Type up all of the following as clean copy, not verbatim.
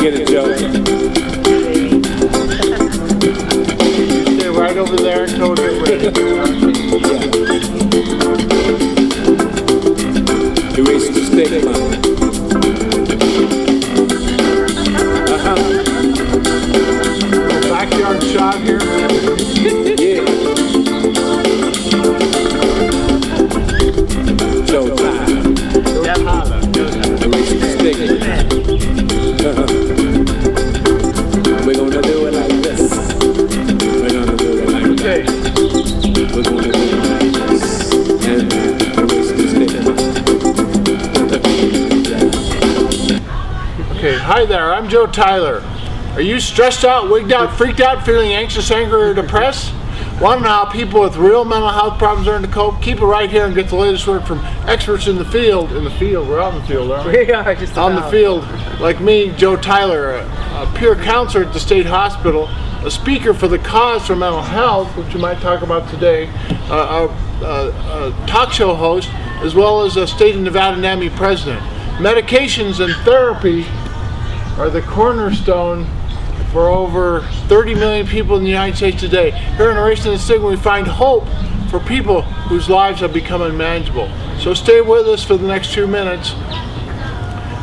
Get it, Joe. Stay right over there until we get ready. Erase the stigma. Backyard shot here. Yeah. Showtime. Erase the stigma. We're gonna do it like this. We're gonna do it like Okay. that. We're gonna do it like this. And erase the stigma. Okay, hi there, I'm Joe Tyler. Are you stressed out, wigged out, freaked out, feeling anxious, angry, or depressed? Want to know how people with real mental health problems learn to cope? Keep it right here and get the latest word from experts in the field. In the field, we're out in the field, aren't we? We are just on the field, like me, Joe Tyler, a peer counselor at the state hospital, a speaker for the cause for mental health, which we might talk about today, a talk show host, as well as a state of Nevada NAMI president. Medications and therapy are the cornerstone for over 30 million people in the United States today. Here in Erasing the Stigma, we find hope for people whose lives have become unmanageable. So stay with us for the next 2 minutes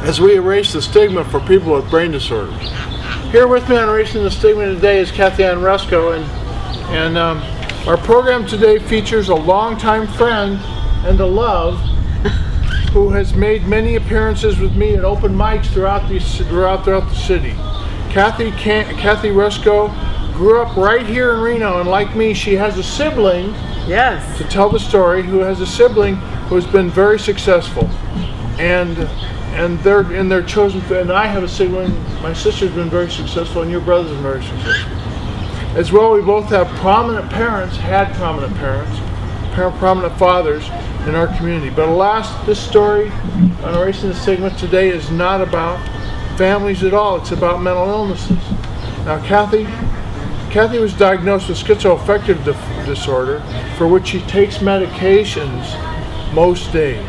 as we erase the stigma for people with brain disorders. Here with me on Erasing the Stigma today is Kathy Ann Rusko, and our program today features a longtime friend and a love who has made many appearances with me at open mics throughout the city. Kathy Rusko grew up right here in Reno, and like me, she has a sibling. Yes. To tell the story, who has a sibling who has been very successful, and they're chosen. And I have a sibling. My sister's been very successful, and your brother's been very successful. As well, we both have prominent parents, prominent fathers in our community. But alas, this story on Erasing the Stigma today is not about families at all. It's about mental illnesses. Now, Kathy was diagnosed with schizoaffective disorder, for which she takes medications most days.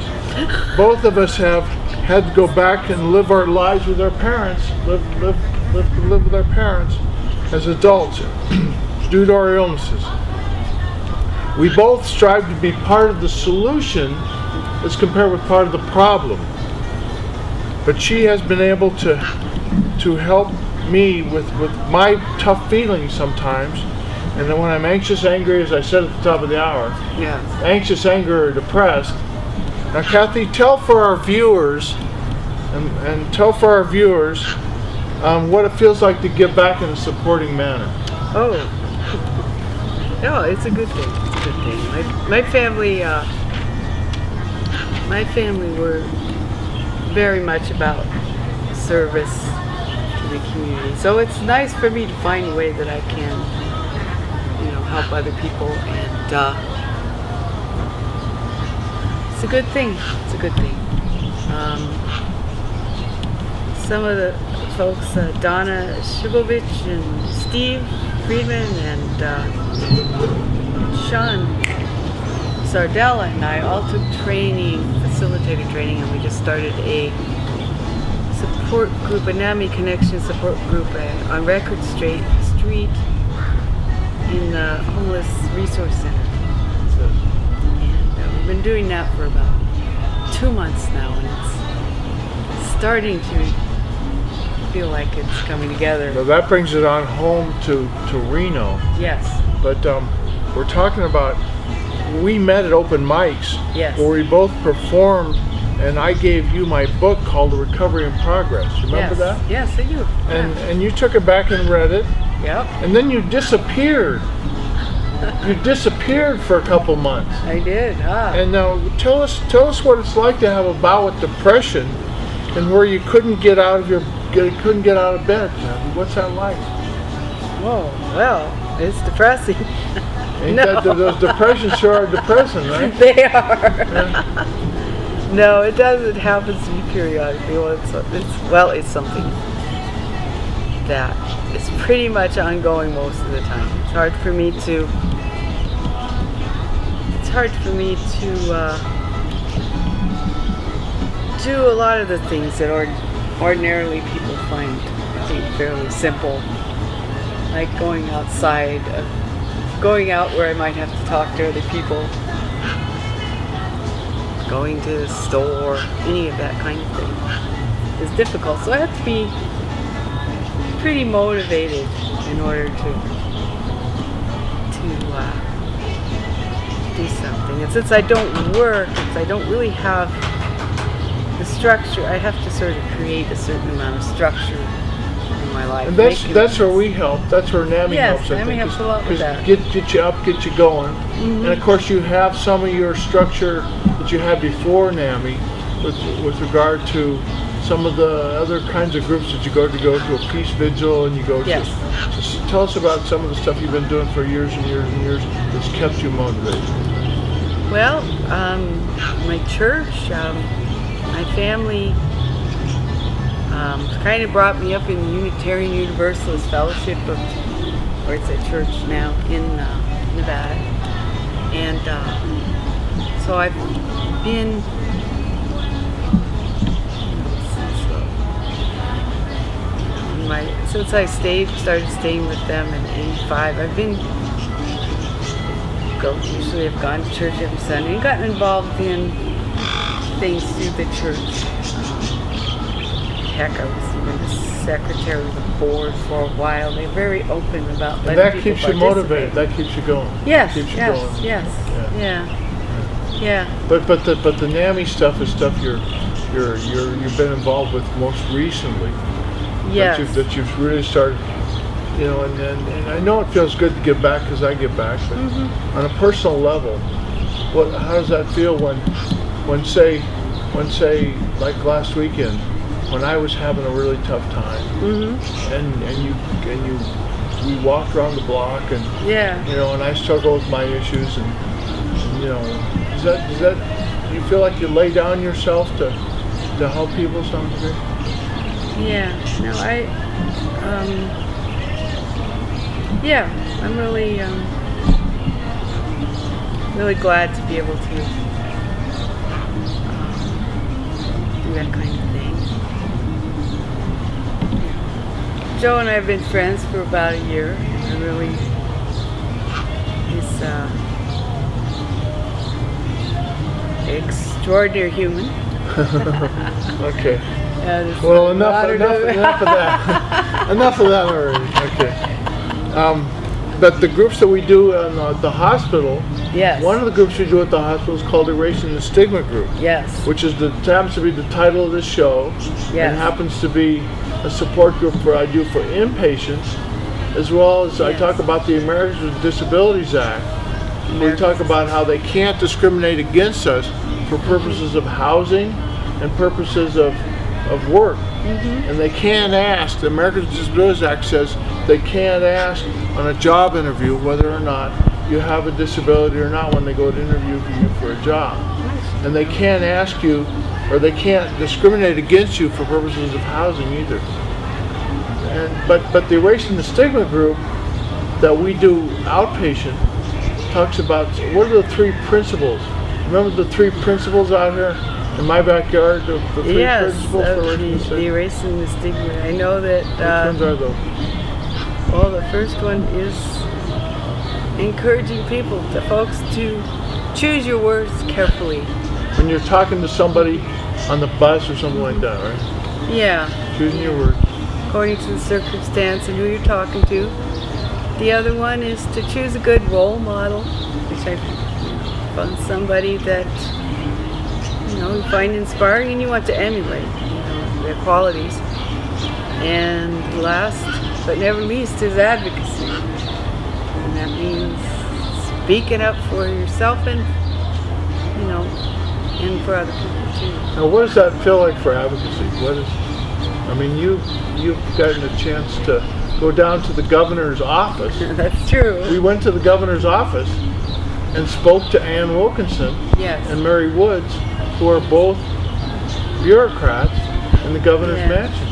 Both of us have had to go back and live our lives with our parents, live with our parents as adults due to our illnesses. We both strive to be part of the solution as compared with part of the problem. But she has been able to help me with my tough feelings sometimes. And then when I'm anxious, angry, as I said at the top of the hour, Yes. anxious, angry, or depressed. Now, Kathy, tell for our viewers, what it feels like to give back in a supporting manner. Oh. No, it's a good thing. It's a good thing. My family were very much about service to the community. So it's nice for me to find a way that I can, help other people, and it's a good thing. It's a good thing. Some of the folks, Donna Shibovich and Steve Friedman and Sean Sardella and I all took facilitator training, and we just started a support group, a NAMI Connection support group on Record Street in the Homeless Resource Center. And we've been doing that for about 2 months now, and it's starting to feel like it's coming together. Now that brings it on home to Reno. Yes. But we're talking about, we met at open mics, Yes. where we both performed, and I gave you my book called The Recovery in Progress. You remember that? Yes, I do. And you took it back and read it, Yep. and then you disappeared. You disappeared for a couple months. I did. And now tell us what it's like to have a bout with depression, and where you couldn't get out of bed. What's that like? Whoa. Well, it's depressing. Those depressions sure are depressing, right? They are. Yeah. No, it does. It happens to me periodically. Well, it's something that is pretty much ongoing most of the time. It's hard for me to do a lot of the things that ordinarily people find something fairly simple, like going outside, going out where I might have to talk to other people, going to the store, any of that kind of thing is difficult. So I have to be pretty motivated in order to do something. And since I don't work, since I don't really have the structure, I have to sort of create a certain amount of structure in my life. And that's where we help. That's where NAMI helps. Yes, NAMI helps a lot with that. Get you up, get you going. And of course you have some of your structure that you had before NAMI with regard to some of the other kinds of groups that you go to a peace vigil, and you go to. Just tell us about some of the stuff you've been doing for years and years and years that's kept you motivated. Well, my church, my family kind of brought me up in the Unitarian Universalist Fellowship, or it's a church now in Nevada. And so I've been since I started staying with them in '85. I've been usually I've gone to church every Sunday and gotten involved in things through the church. Heck, I was even the secretary of the board for a while. They're very open about letting that people keeps you motivated. That keeps you going. Yes, keeps you yes, going. yes, yeah. But the NAMI stuff is stuff you've been involved with most recently. Yes. That you've really started, and I know it feels good to give back because I give back, but on a personal level, how does that feel when say like last weekend, when I was having a really tough time, and we walked around the block, and and I struggle with my issues, and does that you feel like you lay down yourself to help people to some degree? Yeah, no, I'm really, really glad to be able to do that kind of thing. Joe and I have been friends for about a year. He's extraordinary human. Okay. Well, enough of that. Enough of that already. Okay. But the groups that we do in the hospital, one of the groups we do at the hospital is called Erasing the Stigma Group. Yes. Which happens to be the title of this show. Yes. And happens to be a support group I do for inpatients, as well as I talk about the Americans with Disabilities Act. We talk about how they can't discriminate against us for purposes of housing and purposes of work. And they can't ask, the Americans with Disabilities Act says they can't ask on a job interview whether or not you have a disability or not when they go to interview you for a job. And they can't ask you, or they can't discriminate against you for purposes of housing either. But the Erasing the Stigma group that we do outpatient talks about what are the 3 principles. Remember the 3 principles out here in my backyard? The 3 principles for erasing the stigma. I know that. Which ones are those? Well, the first one is encouraging folks to choose your words carefully. When you're talking to somebody on the bus or something like that, right? Yeah. Choosing your words. According to the circumstance and who you're talking to. The other one is to choose a good role model, which I found somebody that you find inspiring and you want to emulate, their qualities. And last but never least is advocacy. And that means speaking up for yourself and for other people too. Now, what does that feel like for advocacy? You've gotten a chance to go down to the governor's office. That's true. We went to the governor's office and spoke to Ann Wilkinson and Mary Woods, who are both bureaucrats in the governor's mansion.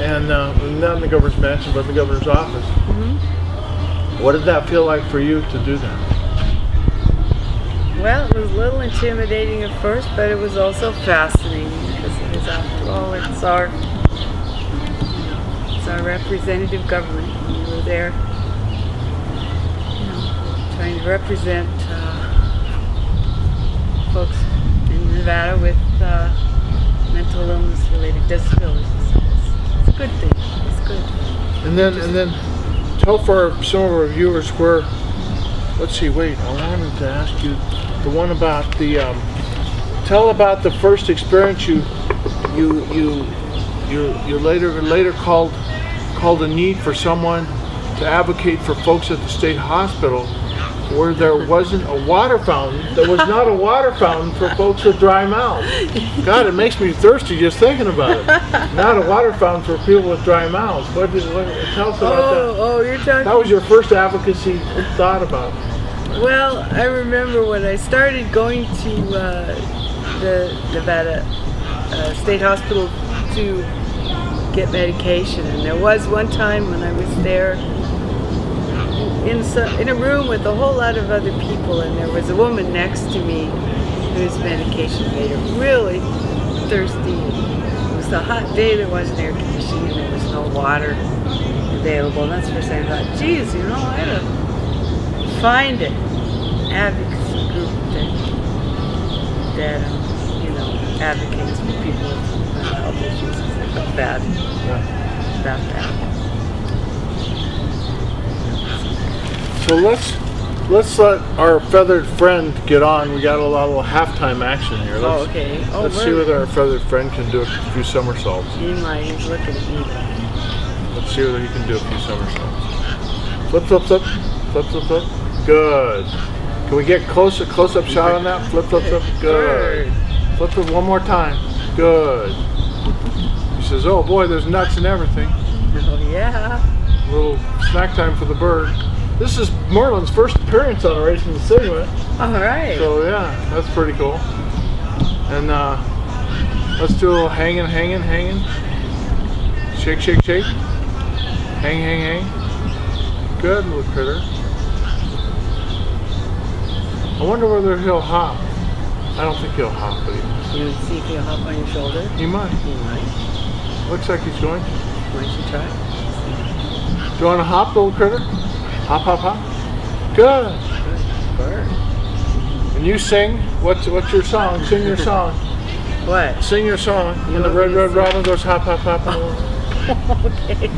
And not in the governor's mansion, but in the governor's office. What did that feel like for you to do that? Well, it was a little intimidating at first, but it was also fascinating because it is, after all, it's our representative government. We were there, trying to represent folks in Nevada with mental illness-related disabilities. It's a good thing. It's good. And then, tell for some of our viewers where. Let's see. Wait, I wanted to ask you the one about the. Tell about the first experience you later called a need for someone to advocate for folks at the state hospital, where there wasn't a water fountain. There was not a water fountain for folks with dry mouths. God, it makes me thirsty just thinking about it. Not a water fountain for people with dry mouths. Tell us about that. Oh, you're talking. That was your first advocacy thought about it. Well, I remember when I started going to the Nevada State Hospital to get medication, and there was one time when I was there in a room with a whole lot of other people, and there was a woman next to me whose medication made her really thirsty. It was a hot day, there wasn't air conditioning, there was no water available, and that's the first time I thought, geez, I gotta find an advocacy group that advocates for people with mental health issues. I felt bad about that. So let's let our feathered friend get on. We got a little halftime action here. Okay. Let's see whether our feathered friend can do a few somersaults. He's looking at me. Let's see whether he can do a few somersaults. Flip, flip, flip, flip, flip, flip. Good. Can we get a close-up shot on that? Flip, flip, flip. Good. Flip, flip one more time. Good. He says, "Oh boy, there's nuts and everything." Oh yeah. A little snack time for the bird. This is Merlin's first appearance on a Race in the Stigma. All right. So yeah, that's pretty cool. And let's do a little hanging. Shake, shake, shake. Hang. Good little critter. I wonder whether he'll hop. I don't think he'll hop, but you would see if he'll hop on your shoulder. He might. Looks like he's going to. Why don't you try? Do you want to hop, little critter? Hop, hop, hop. Good. Bird. And you sing. What's your song? Sing your song. What? Sing your song. When the red robin goes hop, hop, hop. Okay.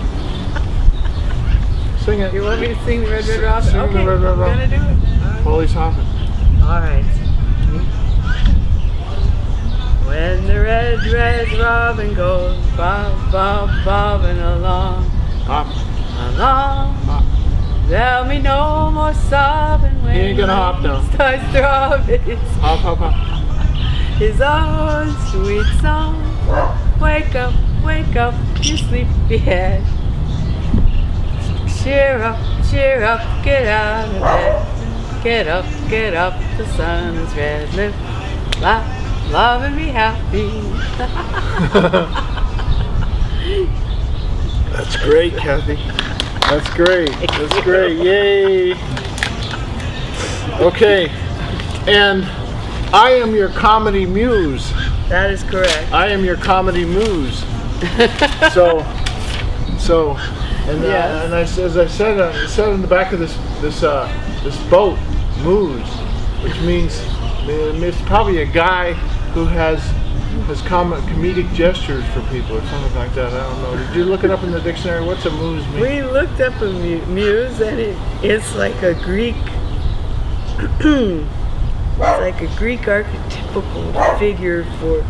Sing it. You want me to sing the red robin? Sing Okay. the red robin. I'm gonna do it. While he's hopping. All right. When the red robin goes bobbing along, Hop. Hop. There'll be no more sobbing when He ain't gonna hop now. he starts throbbing Hop, hop, hop. his own sweet song. Wake up, you sleepyhead. Cheer up, get out of bed. Get up, the sun is red. Live, laugh, love and be happy. That's great, Kathy. That's great. Yay. Okay. And I am your comedy muse. That is correct. I am your comedy muse. So, and Yes. and as I said in the back of this boat, muse, which means it's probably a guy who has comedic gestures for people or something like that. I don't know. Did you look it up in the dictionary? What's a muse mean? We looked up a muse, and it's like a Greek. It's like a Greek archetypical figure for.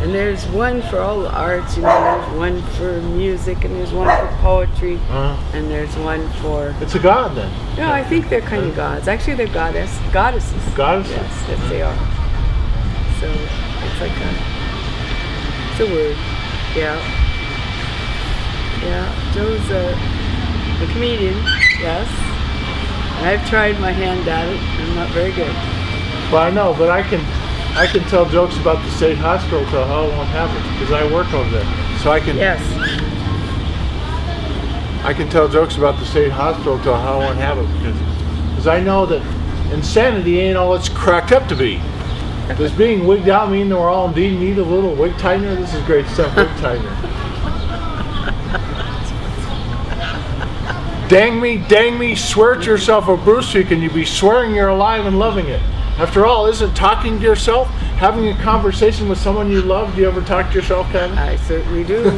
And there's one for all the arts, there's one for music, and there's one for poetry, and there's one for... It's a god then? No, I think they're kind of gods. Actually, they're goddesses. Goddesses? Yes, they are. So, it's like it's a word. Yeah. Joe's a comedian, yes. And I've tried my hand at it. I'm not very good. Well, I know, but I can tell jokes about the state hospital till hell won't have it, because I work over there. So I can. Yes. I can tell jokes about the state hospital till hell won't have it, because I know that insanity ain't all it's cracked up to be. Does being wigged out mean that we're all indeed need a little wig tightener? This is great stuff, wig tightener. Dang me, swear to yourself, or Bruce, you can you be swearing you're alive and loving it. After all, isn't talking to yourself, having a conversation with someone you love? Do you ever talk to yourself, Kevin? I certainly do.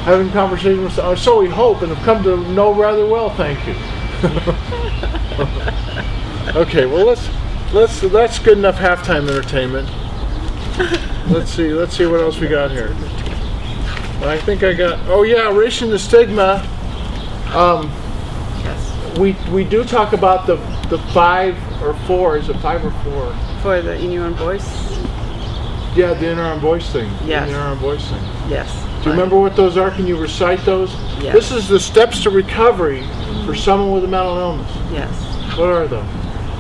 Having a conversation with someone, so we hope and have come to know rather well, thank you. Okay, well that's good enough halftime entertainment. Let's see what else we got here. I think I got, oh yeah, Erasing the Stigma. Yes. We do talk about the 5 or 4. Is it 5 or 4? For the In Your Own Voice? Yeah, the inner arm voice thing. Yes. The inner arm voice thing. Yes. Do you remember what those are? Can you recite those? Yes. This is the steps to recovery for someone with a mental illness. Yes. What are those?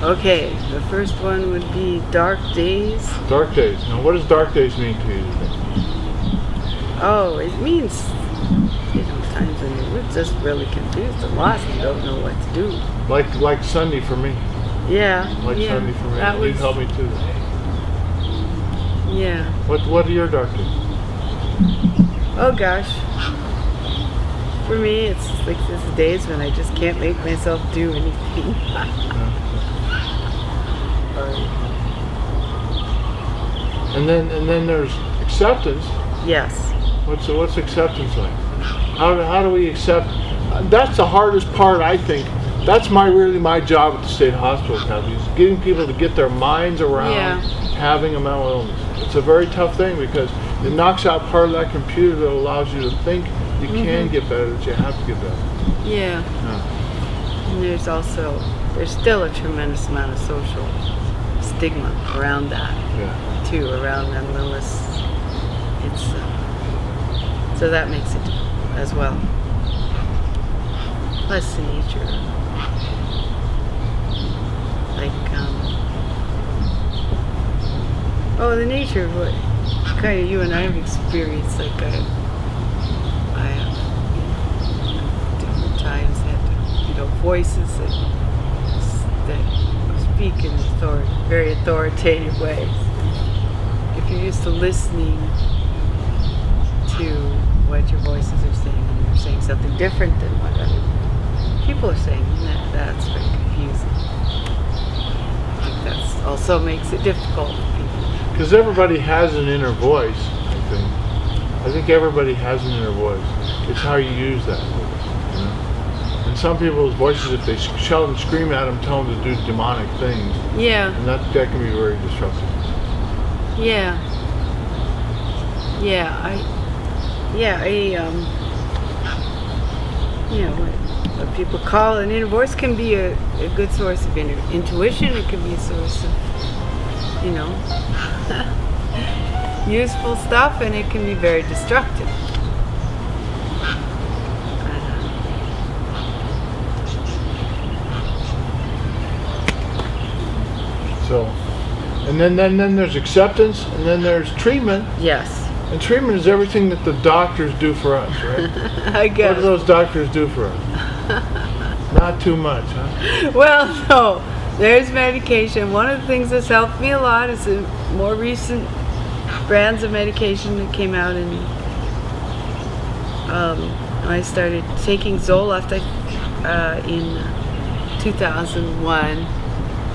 Okay, the first one would be Dark Days. Dark days. Now, what does dark days mean to you? Oh, it means, times when you're just really confused and lost and don't know what to do. Like Sunday for me. Yeah. Like yeah, Sunday for me. that You was, help me too. Yeah. What are your dark days? Oh gosh. For me, it's like these days when I just can't make myself do anything. And then there's acceptance. Yes. What's acceptance like? How do we accept? That's the hardest part, I think. That's really my job at the state hospital, Kathy, is getting people to get their minds around having a mental illness. It's a very tough thing because it knocks out part of that computer that allows you to think you can get better, that you have to get better. Yeah. And there's still a tremendous amount of social stigma around that too, around mental illness. It's so that makes it as well. Plus the nature, the nature of what kind of you and I have experienced. Like I have different times had voices that speak in very authoritative ways. If you're used to listening to what your voices are saying and you're saying something different than what other people are saying, that's very confusing. I think that also makes it difficult for people. Because everybody has an inner voice, I think. I think everybody has an inner voice. It's how you use that. And some people's voices, if they shout and scream at them, tell them to do demonic things. Yeah. And that can be very disruptive. Yeah. What people call an inner voice can be a good source of intuition. It can be a source of, useful stuff, and it can be very destructive. So, and then there's acceptance, and then there's treatment. Yes. And treatment is everything that the doctors do for us, right? I guess. What do those doctors do for us? Not too much, huh? Well, no. There's medication. One of the things that's helped me a lot is the more recent brands of medication that came out, and I started taking Zoloft in 2001.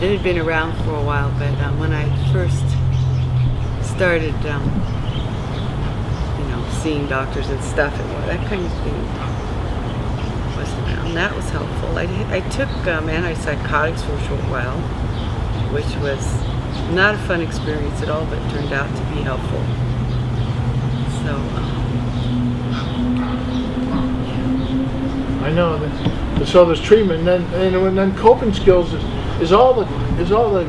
It had been around for a while, but when I first started, seeing doctors and stuff and that kind of thing was around. That was helpful. I took antipsychotics for a short while, which was not a fun experience at all, but it turned out to be helpful. So, I know. So there's treatment, and then coping skills is all the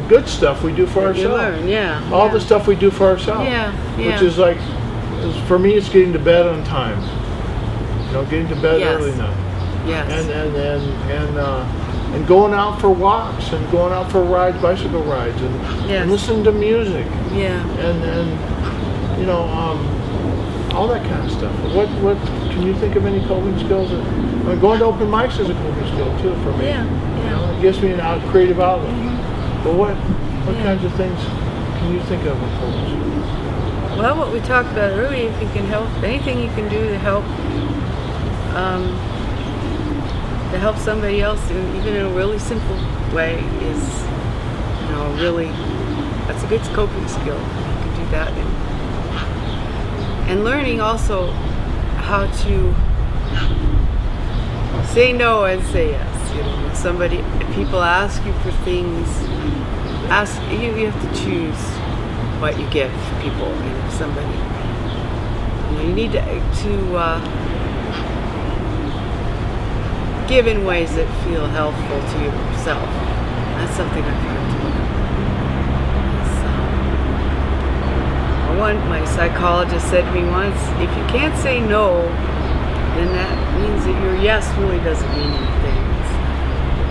good stuff we do for ourselves. You learn, all the stuff we do for ourselves. Which is like, for me, it's getting to bed on time. Getting to bed early enough. Yes. And going out for walks and going out for rides, bicycle rides, and listening to music. Yeah. And all that kind of stuff. What can you think of any coping skills? Going to open mics is a coping skill too for me. Yeah. It gives me a creative outlet. But what kinds of things can you think of in coping skills? Well, what we talked about earlier, if you can help, anything you can do to help to help somebody else, even in a really simple way, is, you know, that's a good coping skill. You can do that, and learning also how to say no and say yes. You know, if people ask you for things, you have to choose what you give people. And if somebody, you need to give in ways that feel helpful to yourself. That's something I've learned to do. My psychologist said to me once, if you can't say no, then that means that your yes really doesn't mean anything.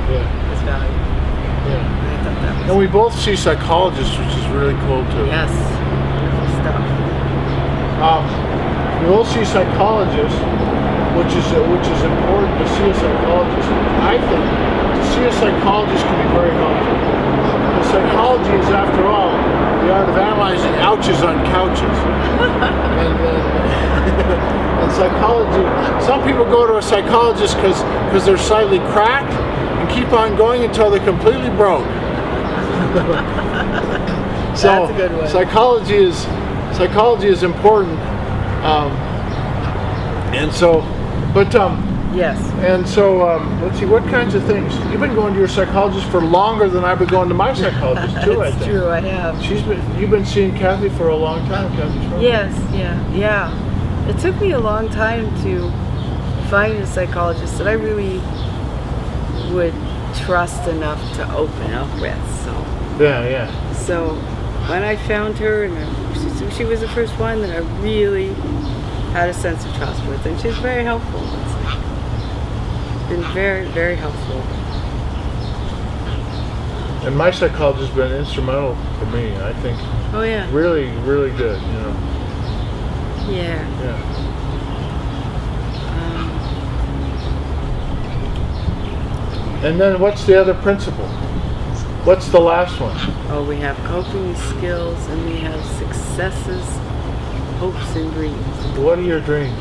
It's valuable. Yeah. And I thought that was. And we both see psychologists, which is really cool too. Yes. Wonderful stuff. We both see psychologists, which is important to see a psychologist. I think to see a psychologist can be very helpful. Because psychology is, after all, the art of analyzing ouches on couches. And psychology, some people go to a psychologist because they're slightly cracked and keep on going until they're completely broke. So that's a good one. Psychology is important. Yes. And so, let's see, what kinds of things? You've been going to your psychologist for longer than I've been going to my psychologist too, I That's think. true, I have. You've been seeing Kathy for a long time, Kathy Schroeder. Yes, yeah. It took me a long time to find a psychologist that I really would trust enough to open up with. So when I found her, and she was the first one that I really had a sense of trust with, and she's very helpful. It's been very, very helpful. And my psychologist has been instrumental for me, I think. Oh yeah. Really, really good, you know. Yeah. And then what's the other principle? What's the last one? Oh, we have coping skills, and we have successes, hopes, and dreams. What are your dreams?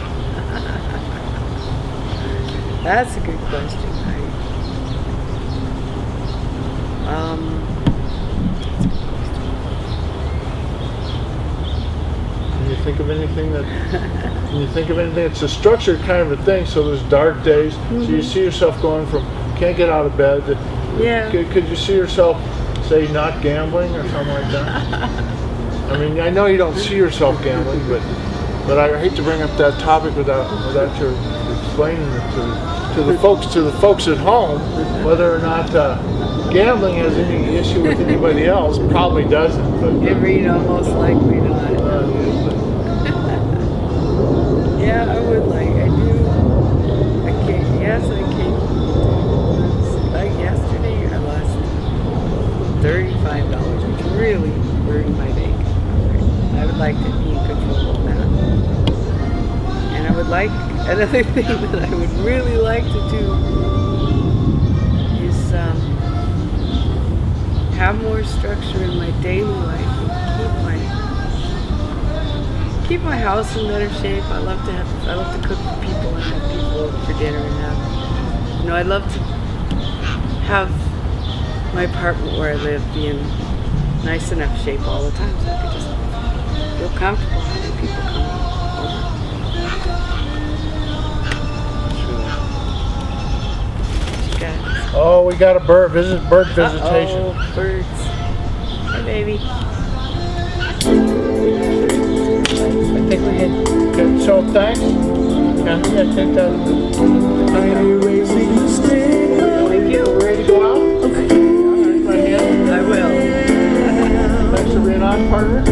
That's a good question, right? Can you think of anything it's a structured kind of a thing, so there's dark days, so you see yourself going from can't get out of bed to, could you see yourself, say, not gambling or something like that? I mean, I know you don't see yourself gambling, but I hate to bring up that topic without you explaining it to the folks at home, whether or not gambling has any issue with anybody else. Probably doesn't. But Most likely not. Yeah, I would like. I do. I came. Yes, I came. Like yesterday, I lost $35, which really burdened my bank. I would like to be in control of that. And I would like, another thing that I would really like to do is have more structure in my daily life and keep my house in better shape. I love to cook for people and have people over for dinner and I'd love to have my apartment where I live be in nice enough shape all the time so I could just feel comfortable having people come over. Oh, we got a bird visitation. Oh, birds. Hi, baby. I think we can. Okay, so thanks. Kathy, I think that. Thank you. Ready to go out? All right. My hand. I will. Thanks for being on, partner.